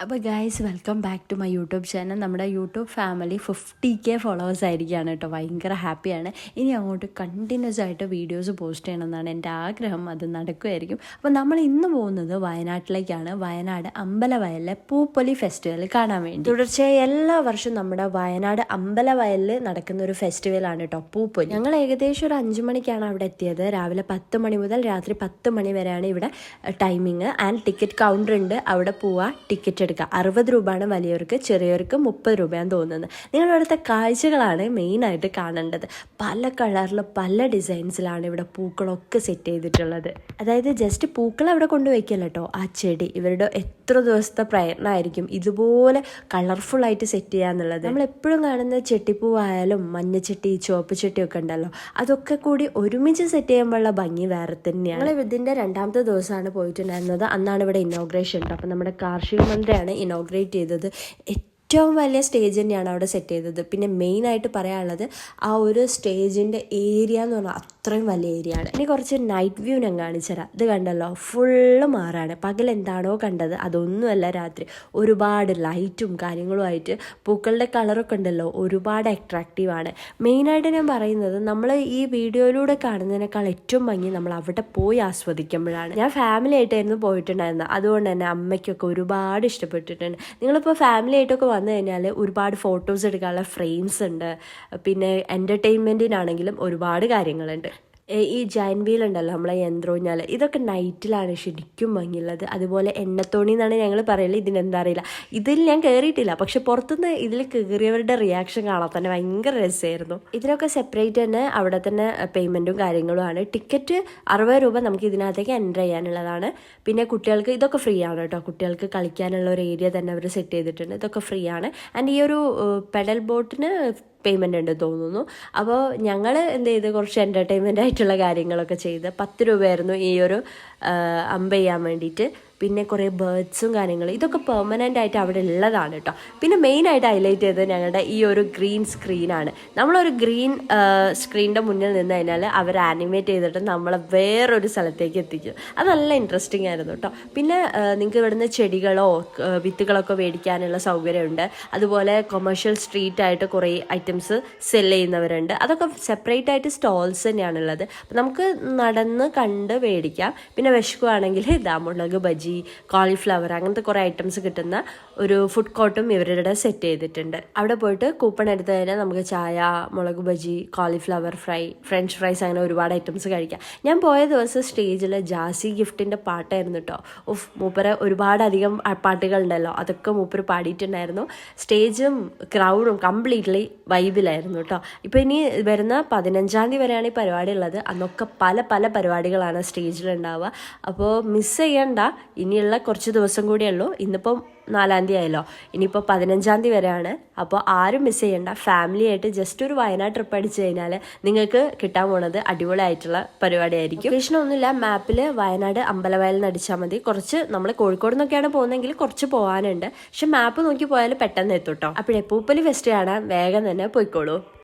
അപ്പോൾ guys welcome back to my YouTube channel. നമ്മുടെ YouTube family 50K followers ആയിരിക്കുകയാണ് കേട്ടോ. ഭയങ്കര ഹാപ്പിയാണ്. ഇനി അങ്ങോട്ട് കണ്ടിന്യൂസ് ആയിട്ട് വീഡിയോസ് പോസ്റ്റ് ചെയ്യണമെന്നാണ് എൻ്റെ ആഗ്രഹം. അത് നടക്കുമായിരിക്കും. അപ്പോൾ നമ്മൾ ഇന്ന് പോകുന്നത് വയനാട്ടിലേക്കാണ്. വയനാട് അമ്പലവയലിലെ പൂപ്പൊലി ഫെസ്റ്റിവൽ കാണാൻ വേണ്ടി. തുടർച്ചയായി എല്ലാ വർഷവും നമ്മുടെ വയനാട് അമ്പലവയലിൽ നടക്കുന്ന ഒരു ഫെസ്റ്റിവലാണ് കേട്ടോ പൂപ്പൊലി. ഞങ്ങൾ ഏകദേശം ഒരു 5 മണിക്കാണ് അവിടെ എത്തിയത്. രാവിലെ 10 മണി മുതൽ രാത്രി 10 മണി വരെയാണ് ഇവിടെ ടൈമിങ്. ആൻഡ് ടിക്കറ്റ് കൗണ്ടർ ഉണ്ട്. അവിടെ പോവാ ടിക്കറ്റ് എടുക്കുക. 60 രൂപയാണ് വലിയവർക്ക്, ചെറിയവർക്ക് 30 രൂപയാണെന്ന് തോന്നുന്നത്. നിങ്ങളിവിടുത്തെ കാഴ്ചകളാണ് മെയിനായിട്ട് കാണേണ്ടത്. പല കളറിൽ പല ഡിസൈൻസിലാണ് ഇവിടെ പൂക്കളൊക്കെ സെറ്റ് ചെയ്തിട്ടുള്ളത്. അതായത് ജസ്റ്റ് പൂക്കൾ അവിടെ കൊണ്ടുവയ്ക്കല്ല കേട്ടോ, ആ ചെടി ഇവരുടെ എത്ര ദിവസത്തെ പ്രയത്നമായിരിക്കും ഇതുപോലെ കളർഫുള്ളായിട്ട് സെറ്റ് ചെയ്യുക എന്നുള്ളത്. നമ്മളെപ്പോഴും കാണുന്ന ചെട്ടിപ്പൂവായാലും മഞ്ഞച്ചട്ടി ചുവപ്പ് ചട്ടിയൊക്കെ ഉണ്ടല്ലോ, അതൊക്കെ കൂടി ഒരുമിച്ച് സെറ്റ് ചെയ്യുമ്പോഴുള്ള ഭംഗി വേറെ തന്നെയാണ്. ഞങ്ങൾ ഇതിൻ്റെ 2ാമത്തെ ദിവസമാണ് പോയിട്ടുണ്ടായിരുന്നത്. അന്നാണ് ഇവിടെ ഇനോഗ്രേഷൻ ഉണ്ട്. അപ്പം നമ്മുടെ കാർഷിക മന്ത്രിയാണ് ഇനോഗ്രേറ്റ് ചെയ്തത്. ഏറ്റവും വലിയ സ്റ്റേജ് തന്നെയാണ് അവിടെ സെറ്റ് ചെയ്തത്. പിന്നെ മെയിനായിട്ട് പറയാനുള്ളത് ആ ഒരു സ്റ്റേജിൻ്റെ ഏരിയ എന്ന് പറഞ്ഞാൽ അത്രയും വലിയ ഏരിയ ആണ്. ഇനി കുറച്ച് നൈറ്റ് വ്യൂ ഞാൻ കാണിച്ചുതരാം. ഇത് കണ്ടല്ലോ, ഫുള്ള് മാറാണ്. പകൽ എന്താണോ കണ്ടത് അതൊന്നുമല്ല രാത്രി. ഒരുപാട് ലൈറ്റും കാര്യങ്ങളുമായിട്ട് പൂക്കളുടെ കളറൊക്കെ ഉണ്ടല്ലോ, ഒരുപാട് അട്രാക്റ്റീവാണ്. മെയിനായിട്ട് ഞാൻ പറയുന്നത് നമ്മൾ ഈ വീഡിയോയിലൂടെ കാണുന്നതിനേക്കാൾ ഏറ്റവും ഭംഗി നമ്മൾ അവിടെ പോയി ആസ്വദിക്കുമ്പോഴാണ്. ഞാൻ ഫാമിലി ആയിട്ടായിരുന്നു പോയിട്ടുണ്ടായിരുന്നത്. അതുകൊണ്ട് തന്നെ അമ്മയ്ക്കൊക്കെ ഒരുപാട് ഇഷ്ടപ്പെട്ടിട്ടുണ്ട്. നിങ്ങളിപ്പോൾ ഫാമിലി ആയിട്ടൊക്കെ വന്നു കഴിഞ്ഞാൽ ഒരുപാട് ഫോട്ടോസ് എടുക്കാനുള്ള ഫ്രെയിംസ് ഉണ്ട്. പിന്നെ എൻ്റർടൈൻമെൻറ്റിനാണെങ്കിലും ഒരുപാട് കാര്യങ്ങളുണ്ട്. ഈ ജൈൻ വീൽ ഉണ്ടല്ലോ, നമ്മളെ യന്ത്രൂഞ്ഞാൽ, ഇതൊക്കെ നൈറ്റിലാണ് ശരിക്കും ഭംഗിയുള്ളത്. അതുപോലെ എണ്ണത്തോണി എന്നാണ് ഞങ്ങൾ പറയല്. ഇതിനെന്താ അറിയില്ല, ഇതിൽ ഞാൻ കയറിയിട്ടില്ല. പക്ഷെ പുറത്തുനിന്ന് ഇതിൽ കയറിയവരുടെ റിയാക്ഷൻ കാണാൻ തന്നെ ഭയങ്കര രസമായിരുന്നു. ഇതിനൊക്കെ സെപ്പറേറ്റ് തന്നെ അവിടെ തന്നെ പേയ്മെൻറ്റും കാര്യങ്ങളുമാണ്. ടിക്കറ്റ് 60 രൂപ നമുക്ക് ഇതിനകത്തേക്ക് എൻ്റർ ചെയ്യാനുള്ളതാണ്. പിന്നെ കുട്ടികൾക്ക് ഇതൊക്കെ ഫ്രീ ആണ് കേട്ടോ. കുട്ടികൾക്ക് കളിക്കാനുള്ള ഒരു ഏരിയ തന്നെ അവർ സെറ്റ് ചെയ്തിട്ടുണ്ട്. ഇതൊക്കെ ഫ്രീ ആണ്. ആൻഡ് ഈ ഒരു പെഡൽ ബോട്ടിന് പേയ്മെൻ്റ് ഉണ്ട് തോന്നുന്നു. അപ്പോൾ ഞങ്ങൾ എന്ത് ചെയ്ത് കുറച്ച് എൻ്റർടൈൻമെൻ്റ് ആയിട്ടുള്ള കാര്യങ്ങളൊക്കെ ചെയ്ത് 10 രൂപയായിരുന്നു ഈ ഒരു അമ്പ് ചെയ്യാൻ വേണ്ടിയിട്ട്. പിന്നെ കുറേ ബേർഡ്സും കാര്യങ്ങളും, ഇതൊക്കെ പെർമനൻ്റ് ആയിട്ട് അവിടെ ഉള്ളതാണ് കേട്ടോ. പിന്നെ മെയിനായിട്ട് ഹൈലൈറ്റ് ചെയ്തത് ഞങ്ങളുടെ ഈ ഒരു ഗ്രീൻ സ്ക്രീനാണ്. നമ്മളൊരു ഗ്രീൻ സ്ക്രീനിൻ്റെ മുന്നിൽ നിന്ന് കഴിഞ്ഞാൽ അവർ ആനിമേറ്റ് ചെയ്തിട്ട് നമ്മളെ വേറൊരു സ്ഥലത്തേക്ക് എത്തിക്കും. അത് നല്ല ഇൻട്രസ്റ്റിംഗ് ആയിരുന്നു കേട്ടോ. പിന്നെ നിങ്ങൾക്ക് ഇവിടുന്ന് ചെടികളോ വിത്തുകളൊക്കെ മേടിക്കാനുള്ള സൗകര്യമുണ്ട്. അതുപോലെ കൊമേഴ്ഷ്യൽ സ്ട്രീറ്റായിട്ട് കുറേ ഐറ്റംസ് സെല് ചെയ്യുന്നവരുണ്ട്. അതൊക്കെ സെപ്പറേറ്റ് ആയിട്ട് സ്റ്റോൾസ് തന്നെയാണുള്ളത്. അപ്പം നമുക്ക് നടന്ന് കണ്ട് മേടിക്കാം. പിന്നെ വിശക്കുവാണെങ്കിൽ മുളക് ബജി, കോളിഫ്ലവർ, അങ്ങനത്തെ കുറേ ഐറ്റംസ് കിട്ടുന്ന ഒരു ഫുഡ് കോർട്ടും ഇവരുടെ സെറ്റ് ചെയ്തിട്ടുണ്ട്. അവിടെ പോയിട്ട് കൂപ്പൺ എടുത്ത് കഴിഞ്ഞാൽ നമുക്ക് ചായ, മുളക് bajji, cauliflower fry, French fries, അങ്ങനെ ഒരുപാട് ഐറ്റംസ് കഴിക്കാം. ഞാൻ പോയ ദിവസം സ്റ്റേജിൽ ജാസി ഗിഫ്റ്റിൻ്റെ പാട്ടായിരുന്നു കേട്ടോ. മൂപ്പര് ഒരുപാടധികം പാട്ടുകളുണ്ടല്ലോ, അതൊക്കെ മൂപ്പര് പാടിയിട്ടുണ്ടായിരുന്നു. സ്റ്റേജും ക്രൗഡും കംപ്ലീറ്റ്ലി വൈബിലായിരുന്നു കേട്ടോ. ഇപ്പോൾ ഇനി വരുന്ന 15-ാം തീയതി വരെയാണ് ഈ പരിപാടി ഉള്ളത്. അന്നൊക്കെ പല പല പരിപാടികളാണ് സ്റ്റേജിലുണ്ടാവുക. അപ്പോൾ മിസ് ചെയ്യണ്ട. ഇനിയുള്ള കുറച്ച് ദിവസം കൂടിയേ ഉള്ളൂ. ഇന്നിപ്പം 4-ാം തീയതി ആയല്ലോ, ഇനിയിപ്പോൾ 15-ാം തീയതി വരെയാണ്. അപ്പോൾ ആരും മിസ് ചെയ്യണ്ട. ഫാമിലി ആയിട്ട് ജസ്റ്റ് ഒരു വയനാട് ട്രിപ്പ് അടിച്ചു കഴിഞ്ഞാൽ നിങ്ങൾക്ക് കിട്ടാൻ പോണത് അടിപൊളിയായിട്ടുള്ള പരിപാടിയായിരിക്കും. ലൊക്കേഷനൊന്നുമില്ല, മാപ്പിൽ വയനാട് അമ്പലവയൽ നിന്ന് അടിച്ചാൽ മതി. കുറച്ച് നമ്മൾ കോഴിക്കോട് നിന്നൊക്കെയാണ് പോകുന്നതെങ്കിൽ കുറച്ച് പോകാനുണ്ട്. പക്ഷെ മാപ്പ് നോക്കി പോയാൽ പെട്ടെന്ന് എത്തും കേട്ടോ. അപ്പോഴേ പൂപ്പൊലി ഫെസ്റ്റ് കാണാൻ വേഗം തന്നെ പോയിക്കോളൂ.